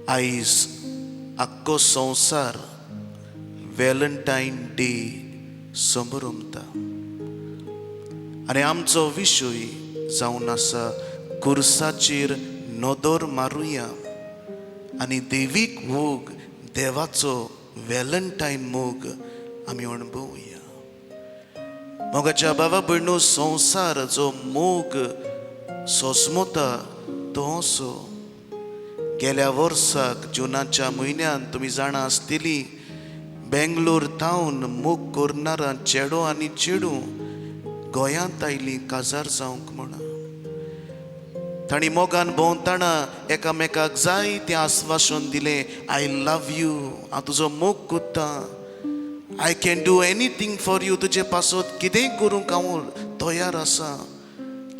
आयज आख्खो संवसार व्हॅलेंटायन डे समोरुमता आनी आमचो विशय जावन आसा कुर्साचेर नदर मारुया आनी देवीक मोग देवाचो व्हॅलेंटायन मोग आमी अणभवुया. मोगाच्या बाबा भयणो, संवसार जो मोग सोजमोता तो असो. गेल्या वर्साक जुनाच्या म्हयन्यान तुमी जाणा आसतली, बेंगलोर तावन मोग करनारा चेडो आनी चेडू गोंयांत आयली काजार जावंक म्हणा. तांणी मोगान भोंवताना एकामेकाक जायतें आस्वासन दिलें. आय लव यू, हांव तुजो मोग कोत्ता, I can do anything for you. तुजे पासत कितेंय करूंक हांव तयार आसा,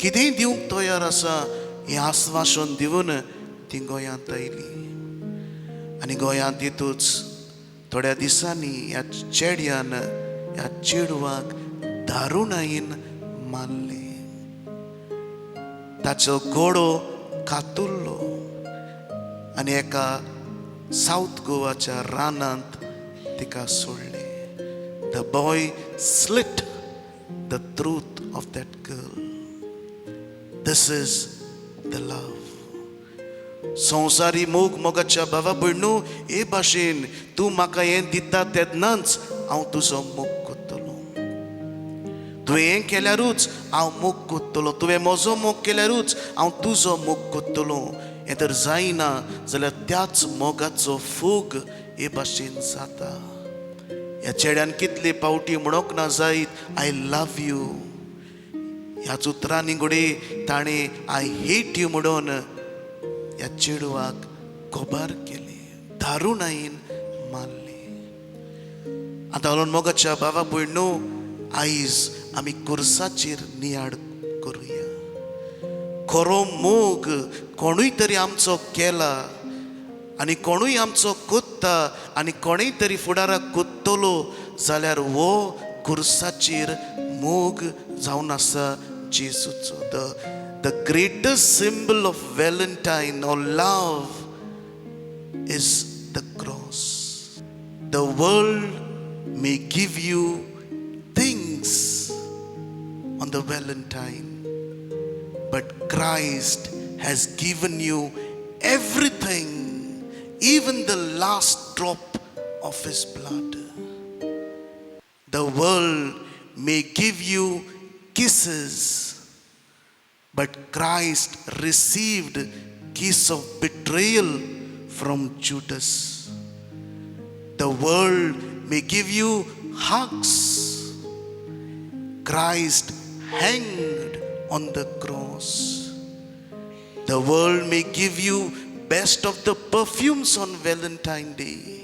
कितेंय दिवंक तयार आसा, हें आस्वासन दिवन ती गोंयांत आयली. आनी गोंयांत येतूच थोड्या दिसांनी ह्या चेड्यान ह्या चेडवाक दारुणायेन मारले. ताचो गोडो कातुरलो आनी एका सावथ गोवाच्या रानांत तिका सोडले. The boy slit the throat of that girl. This is the love. संवसारी मोग मोगाच्या भावा भयणू, हे भाशेन तूं म्हाका हें दिता तेन्नाच हांव तुजो मोग कोत्तलो. तुवें हें केल्यारूच हांव मोग कोत्तलो, तुवें म्हजो मोग केल्यारूच हांव तुजो मोग कोत्तलो. हें तर जायना जाल्यार त्याच मोगाचो फोग हे भाशेन जाता. ह्या चेड्यान कितले पावटी म्हणोंक ना जायत आय लव यू. ह्याच उतरांनी घोडे ताणें आय हेट यू म्हणून ह्या चेडवाक गोबार केले, दारुणायेन मारले. आतां हलोन मोगाच्या बाबा भयणो, आयज आमी कुर्साचेर नियाळ करुया. खरो मोग कोणूय तरी आमचो केला आनी कोणूय आमचो कोत्ता आनी कोणूय तरी फुडाराक कोत्तलो जाल्यार हो कुर्साचेर मोग जावन आसा जेजूचो. The greatest symbol of Valentine or love is the cross. The world may give you things on the Valentine, but Christ has given you everything, even the last drop of his blood. The world may give you kisses, but Christ received kiss of betrayal from Judas. The world may give you hugs. Christ hanged on the cross. The world may give you best of the perfumes on Valentine Day.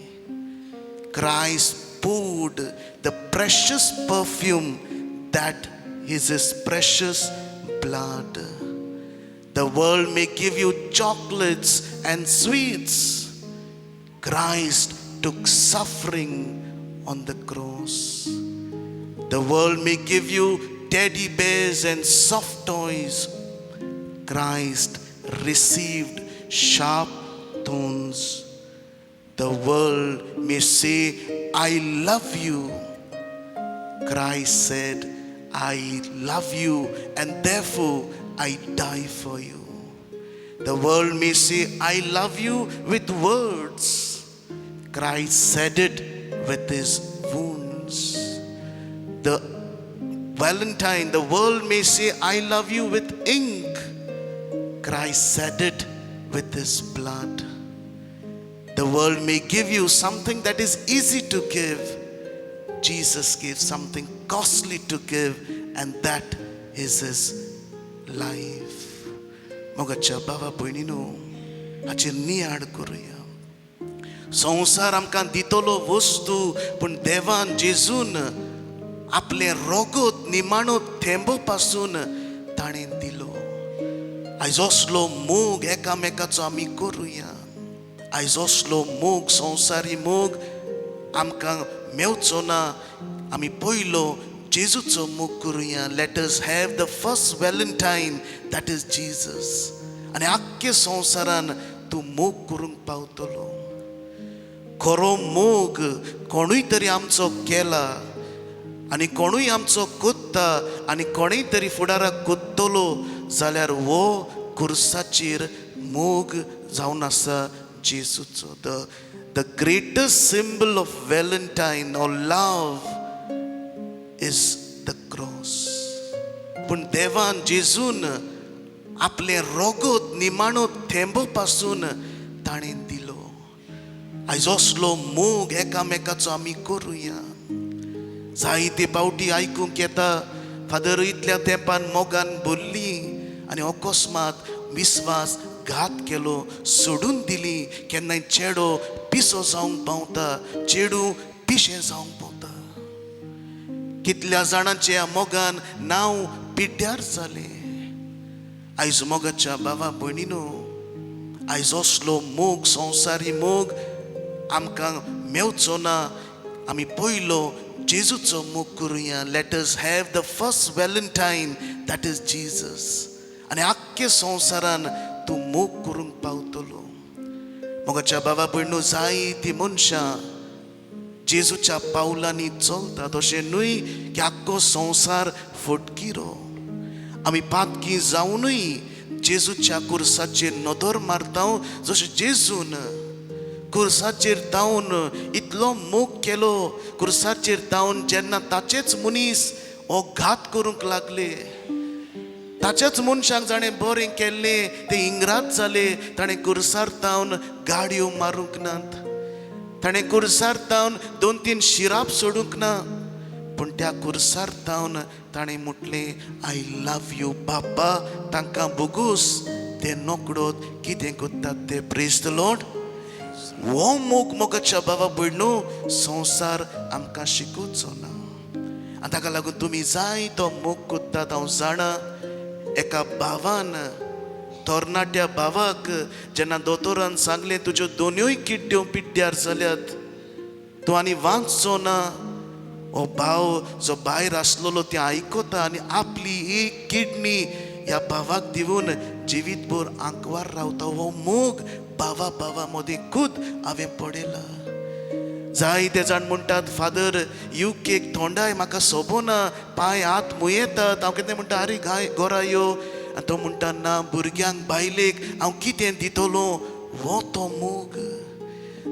Christ poured the precious perfume that is his precious blood. The world may give you chocolates and sweets. Christ took suffering on the cross. The world may give you teddy bears and soft toys. Christ received sharp thorns. The world may say, I love you. Christ said, I love you and therefore I die for you. The world may say, I love you with words. Christ said it with his wounds. The Valentine, the world may say, I love you with ink. Christ said it with his blood. The world may give you something that is easy to give. Jesus gave something costly to give, and that is his life. मोगाच्या बाबा भयणीनो, हाचेर नियाळ करुया. संवसार आमकां दितलो वस्तू, पूण देवान जेजून आपले रोगोत निमाणो थेंबो पासून ताणें दिलो. आयज असलो मोग एकामेकाचो आमी करुया. आयज असलो मोग, संवसारी मोग आमकां मेवचो ना. आमी पयलो जेजूचो मोग करुया. Let us have the first Valentine, that is Jesus. आनी आख्खे संवसारान तूं मोग करूंक पावतलो. खरो मोग कोणूय तरी आमचो केला आनी कोणूय आमचो कोत्ता आनी कोणूय तरी फुडाराक कोत्तलो जाल्यार वो खुर्साचेर मोग जावन आसा जेजूचो. The greatest symbol of Valentine or love is the cross. पूण देवान जेजून आपले रोगोत निमाणो थेंबो पासून ताणें दिलो. आयज असलो मोग एकामेकाचो आमी करुया. जायते पावटी आयकूंक येता फादर इतल्या तेंपान मोगान बोल्ली आनी अकस्मात विस्वास घात केलो, सोडून दिली. केन्नाय चेडो पिसो जावंक पावता, चेडू पिशें जावंक पावता. कितल्या जाणांचे ह्या मोगान नांव पिड्ड्यार जाले. आयज मोगाच्या भावा भयणीनो, आयज असलो मोग, संवसारी मोग आमकां मेवचो ना. आमी पयलो जेजूचो मोग करुया. Let us have the first Valentine, that is Jesus. आनी आख्खे संवसारान तूं मोग करूंक पावतलो. मोगाच्या भावा भयणो, जायतीं मनशां जेजूच्या पावलांनी चलतात. अशें न्हय की आख्खो संवसार फटकिरो. आमी पातकी जावनूय जेजूच्या कुर्साचेर नदर मारता. जशें जेजून कुर्साचेर तावन इतलो मोग केलो, कुर्साचेर तावन जेन्ना ताचेच मनीस हो घात करूंक लागले, ताच्याच मनशाक जाणें बरें केल्लें ते इंग्राज जाले, ताणें कुर्सार तावन गाडयो मारूंक नात, ताणें कुर्सार तावन 2-3 शिराप सोडूंक ना. पूण त्या कुर्सार तावन ताणें म्हटलें, आय लव यू. बापा तांकां बगूस ते नोकडोत कितें कोत्तात ते. Praise the Lord. हो मोग मोगाच्या भावा भयणो संवसार आमकां शिकोवचो ना. आनी ताका लागून तुमी जाय तो मोग कोत्तात. हांव जाणा एका भावान, तरणाट्या भावाक जेन्ना दोतोरान सांगलें तुज्यो दोनूय किड्ड्यो पिड्ड्यार जाल्यात, तूं आनी वाचचो ना. हो भाव जो भायर आसलेलो तें आयकता आनी आपली एक किडनी ह्या भावाक दिवन जिवीतभर आंकवार रावता. हो मोग भावा मदीं खूद हांवें पळयला. जायते जाण म्हणटात, फादर युकेक थोंडाय म्हाका सोबना, पांय हात मुयेतात. हांव कितें म्हणटा, आरे घरा यो. आनी तो म्हणटा, ना भुरग्यांक बायलेक हांव कितें दितलो. हो तो मोग.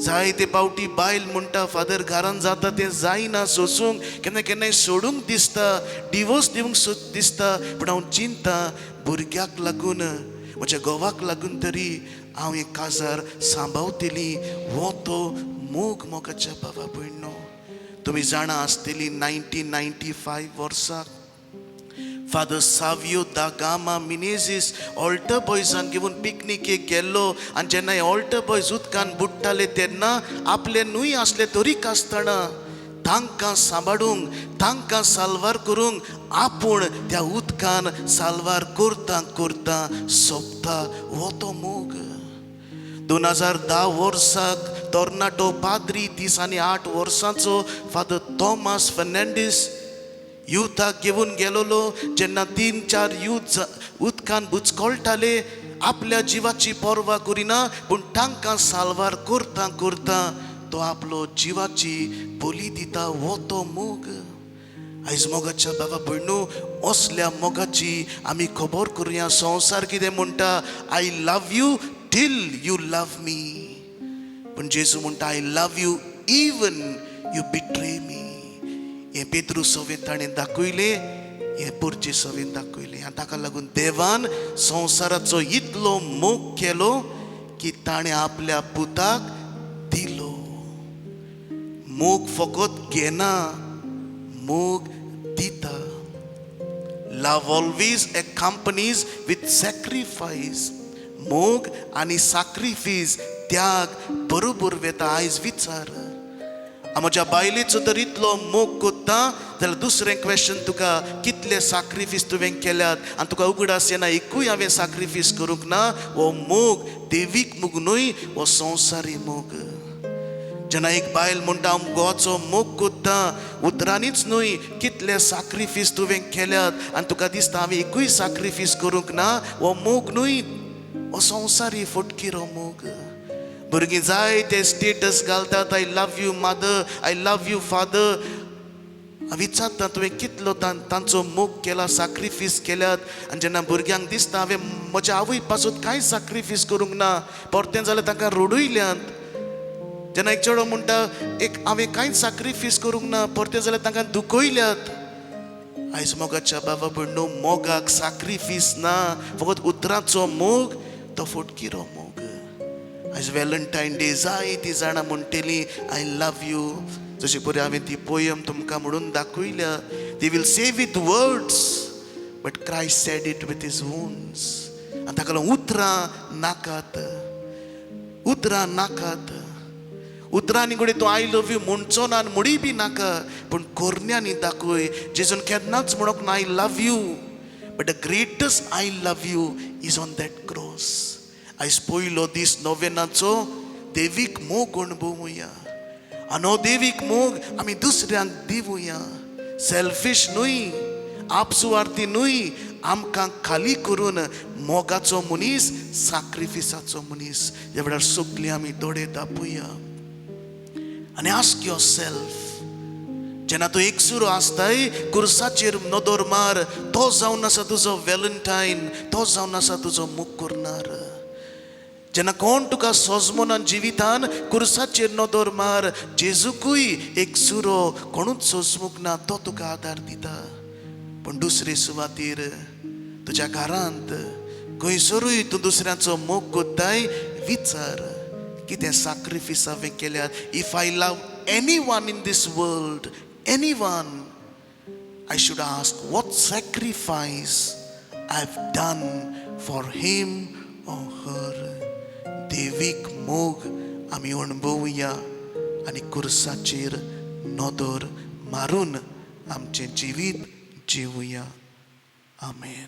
जायते पावटी बायल म्हणटा, फादर घरान जाता तें जायना सोसूंक, केन्ना सोडूंक दिसता, डिवोर्स दिवंक दिसता. पूण हांव चिंता, भुरग्याक लागून, म्हज्या घोवाक लागून तरी हांव एक काजार सांबाळटली. हो तो मोग मोगाच्या भावा भयणो. तुमी जाणा आसतली 1995 वर्साक फादर सावियो दा गामा मिनेझीस ऑल्टर बॉयजांक घेवन पिकनिकेक गेल्लो. आनी जेन्ना हे ऑल्टर बॉयज उदकान बुडटाले तेन्ना आपले न्हूय आसले तरीक आसतना तांकां सांबाळूंक, तांकां साल्वार करूंक आपूण त्या उदकान साल्वार करता करता सोंपता. हो तो मोग. 2010 वर्साक तोर्नाटो पाद्री 38 वर्सांचो फादर थॉमस फर्नांडीस युथाक घेवन गेलोलो. जेन्ना 3-4 यूथ उदकान बुचकोळटाले, आपल्या जिवाची पर्वा करिना, पूण तांकां साल्वार करता करता तो आपलो जिवाची बोली दिता. हो तो मोग. आयज मोगाच्या बाबा भयणो, असल्या मोगाची आमी खबर करुया. संवसार कितें म्हणटा, I love you till you love me. पूण जेजू म्हणटा, I love you even you betray me. हे पेद्रू सवेन ताणें दाखयलें, हे पुरचे सवेन दाखयलें. आनी ताका लागून देवान संवसाराचो इतलो मोग केलो की ताणें आपल्या पुताक दिलो. मोग फकत घेना, मोग दिता. लव ऑलवेज accompanies with sacrifice. मोग आनी सॅक्रिफीस, त्याग बरोबर वेता. आयज विचार, म्हज्या बायलेचो तर इतलो मोग कोत्ता जाल्यार दुसरें क्वेश्चन तुका, कितले सॅक्रिफीस तुवें केल्यात. आनी तुका उगडास येना एकूय हांवें सॅक्रिफीस करूंक ना. हो मोग देवीक मोग न्हय, हो संवसारी मोग. जेन्ना एक बायल म्हणटा, हांव गोवाचो मोग कोत्ता, उतरांनीच न्हय, कितले सॅक्रिफीस तुवें केल्यात. आनी तुका दिसता हांवें एकूय सॅक्रिफीस करूंक ना. हो मोग न्हय, हो संवसारी फटकिरो मोग. भुरगीं जाय ते स्टेटस घालतात, I love you mother, I love you father. विचारता तुवें कितलो तांचो मोग केला, सॅक्रिफीस केल्यात. आनी जेन्ना भुरग्यांक दिसता हांवें म्हज्या आवय पासून कांय सॅक्रिफीस करूंक ना, परतें जाल्यार तांकां रडूयल्यांत. जेन्ना एक चेडो म्हणटा हांवें कांयच सॅक्रिफीस करूंक ना, परतें जाल्यार तांकां दुखयल्यात. आयज मोगाच्या बाबा भयणो, मोगाक सॅक्रिफीस ना, फकत उतरांचो मोग तो फटकिरो मोग. आयज व्हॅलंटायन डे जायतीं जाणां म्हणटलीं आय लव यू. जशें पळय हांवें ती पोयम तुमकां म्हणून दाखयल्या. They will say with words but Christ said it with his wounds. आनी ताका लागून उतरां नाकात, उतरां नाकात. उतरांनी घडये तूं आय लव यू म्हणचो ना आनी म्हणूय बी नाका, पूण कोरण्यांनी दाखय. जेजून केन्नाच म्हणोंक ना I love you, but the greatest I love you is on that cross. आयज पयलो दीस नोवेनाचो देवीक मोग अणभवुया. आनी हो देवीक मोग आमी दुसऱ्यांक दिवुया. सेल्फीश न्हूय, आपसुवार्थी न्हूय, आमकां खाली करून मोगाचो मनीस, सॅक्रिफिसाचो मनीस. ह्या वेळार सगळीं आमी दोळे धांपूया आनी आस्क युअर सेल्फ. जेन्ना तूं एकसुरो आसताय कुर्साचेर नदर मार. तो जावन आसा तुजो व्हॅलंटायन, तो जावन आसा तुजो मोग करणार. जेन्ना कोण तुका सोजमोनान जिवितान कुर्साचेर नदर मार. जेजूकूय एकसुरो कोणूच सोजमूक ना, तो तुका आदार दिता. पूण दुसरे सुवातेर तुज्या घरांत खंयसरूय तूं दुसऱ्याचो मोग कोत्ताय, विचार कितें सॅक्रिफीस हांवें केल्यात. If I love any one in this world, any one, I should ask, what sacrifice I've done for him or her. देवीक मोग आमी अणभवुया आनी कुर्साचेर नदर मारून आमचें जिवीत जिवुया. आमेन.